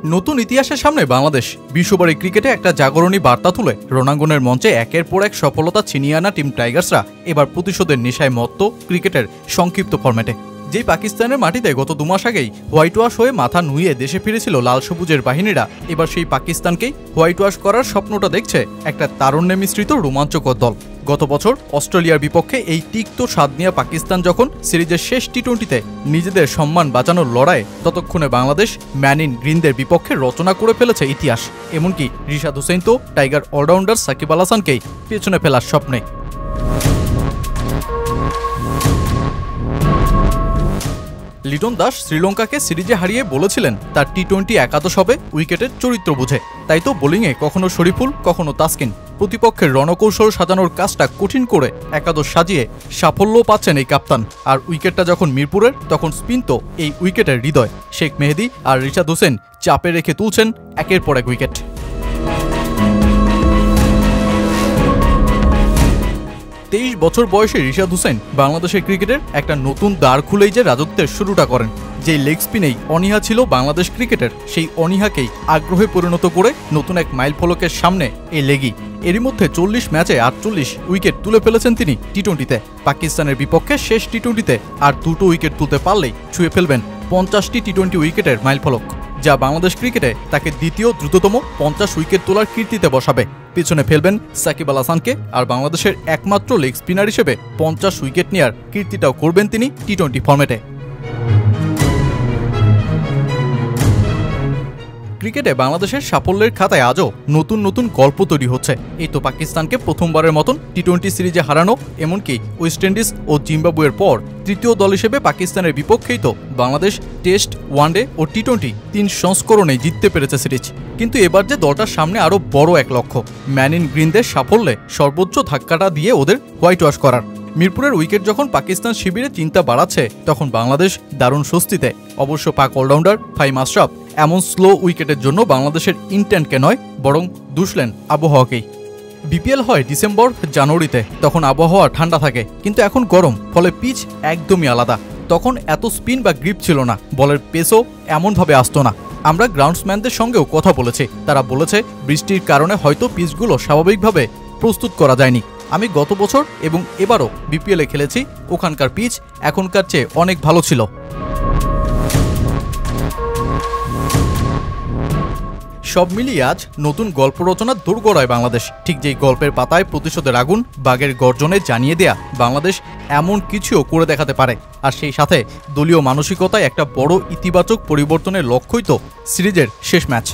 নতুন ইতিহাসের সামনে বাংলাদেশ বিশ্ববারে ক্রিকেটে একটা জাগরণী বার্তা তুলে রণাঙ্গনের মঞ্চে একের পর এক সফলতা ছিনিয়ে আনা টিম টাইগার্সরা এবার প্রতিশোধের নেশায় মত্ত ক্রিকেটের সংক্ষিপ্ত ফরম্যাটে। যেই পাকিস্তানের মাটিতে গত 2 মাস আগেই হোয়াইট ওয়াশ হয়ে মাথা নুইয়ে দেশে ফিরেছিল লাল সবুজের বাহিনীরা, এবার সেই পাকিস্তানকেই হোয়াইট ওয়াশ করার স্বপ্নটা দেখছে একটা তারুণ্যে মিশ্রিত রোমাঞ্চকর দল। গত বছর অস্ট্রেলিয়ার বিপক্ষে এই তিক্ত স্বাদ নিয়ে পাকিস্তান যখন সিরিজের শেষ টি-20তে নিজেদের সম্মান বাঁচানোর লড়াইয়ে, ততক্ষণে বাংলাদেশ ম্যান ইন গ্রিনদের বিপক্ষে রচনা করে ফেলেছে ইতিহাস। এমনকি রিশাদ হোসেন তো টাইগার অলরাউন্ডার সাকিব আল হাসানকেই পেছনে ফেলার স্বপ্নে। লিটন দাস শ্রীলঙ্কাকে সিরিজে হারিয়ে বলেছিলেন তার টি-20 একাদশ হবে উইকেটের চরিত্র বুঝে। তাই তো বোলিংয়ে কখনো শরীফুল কখনো তাসকিন প্রতিপক্ষের রণকৌশল সাজানোর কাজটা কঠিন করে একাদশ সাজিয়ে সাফল্য পাচ্ছেন এই কাপ্তান। আর উইকেটটা যখন মিরপুরের, তখন স্পিন তো এই উইকেটের হৃদয়। শেখ মেহেদী আর রিশাদ হোসেন চাপে রেখে তুলছেন একের পর এক উইকেট। 23 বছর বয়সে রিশাদ হোসেন বাংলাদেশের ক্রিকেটের একটা নতুন দ্বার খুলেই যে রাজত্বের শুরুটা করেন। যেই লেগ স্পিনেই অনীহা ছিল বাংলাদেশ ক্রিকেটের, সেই অনীহাকেই আগ্রহে পরিণত করে নতুন এক মাইল ফলকের সামনে এই লেগই। এরই মধ্যে 40 ম্যাচে 48 উইকেট তুলে ফেলেছেন তিনি টি-20তে। পাকিস্তানের বিপক্ষে শেষ টি-20তে আর 2টো উইকেট তুলতে পারলেই ছুঁয়ে ফেলবেন 50টি টি-20 উইকেটের মাইল ফলক, যা বাংলাদেশ ক্রিকেটে তাকে দ্বিতীয় দ্রুততম 50 উইকেট তোলার কীর্তিতে বসাবে। পিছনে ফেলবেন সাকিব আল হাসানকে, আর বাংলাদেশের একমাত্র লেগ স্পিনার হিসেবে 50 উইকেট নেওয়ার কীর্তিটাও করবেন তিনি টি-20 ফরম্যাটে। ক্রিকেটে বাংলাদেশের সাফল্যের খাতায় আজও নতুন নতুন গল্প তৈরি হচ্ছে। এই তো পাকিস্তানকে প্রথমবারের মতন টি-20 সিরিজে হারানো, এমনকি ওয়েস্ট ইন্ডিজ ও জিম্বাবুয়ের পর তৃতীয় দল হিসেবে পাকিস্তানের বিপক্ষেই তো বাংলাদেশ টেস্ট, ওয়ানডে ও টি-20 3 সংস্করণে জিততে পেরেছে সিরিজ। কিন্তু এবার যে দলটার সামনে আরও বড় এক লক্ষ্য, ম্যান ইন গ্রিনদের সাফল্যে সর্বোচ্চ ধাক্কাটা দিয়ে ওদের হোয়াইট ওয়াশ করার। মিরপুরের উইকেট যখন পাকিস্তান শিবিরে চিন্তা বাড়াচ্ছে, তখন বাংলাদেশ দারুণ স্বস্তিতে। অবশ্য পাক অলরাউন্ডার ফাহিম আশরাফ এমন স্লো উইকেটের জন্য বাংলাদেশের ইন্টেন্টকে নয়, বরং দুষলেন আবহাওয়াকেই। বিপিএল হয় ডিসেম্বর জানুয়ারিতে, তখন আবহাওয়া ঠান্ডা থাকে, কিন্তু এখন গরম, ফলে পিচ একদমই আলাদা। তখন এত স্পিন বা গ্রিপ ছিল না, বলের পেসও এমনভাবে আসতো না। আমরা গ্রাউন্ডসম্যানদের সঙ্গেও কথা বলেছি, তারা বলেছে বৃষ্টির কারণে হয়তো পিচগুলো স্বাভাবিকভাবে প্রস্তুত করা যায়নি। আমি গত বছর এবং এবারও বিপিএলে খেলেছি, ওখানকার পিচ এখনকার চেয়ে অনেক ভালো ছিল। সব মিলিয়ে আজ নতুন গল্প রচনার দোরগোড়ায় বাংলাদেশ। ঠিক যেই গল্পের পাতায় প্রতিশোধের আগুন, বাঘের গর্জনে জানিয়ে দেয়া বাংলাদেশ এমন কিছুও করে দেখাতে পারে। আর সেই সাথে দলীয় মানসিকতায় একটা বড় ইতিবাচক পরিবর্তনের লক্ষ্যই তো সিরিজের শেষ ম্যাচ।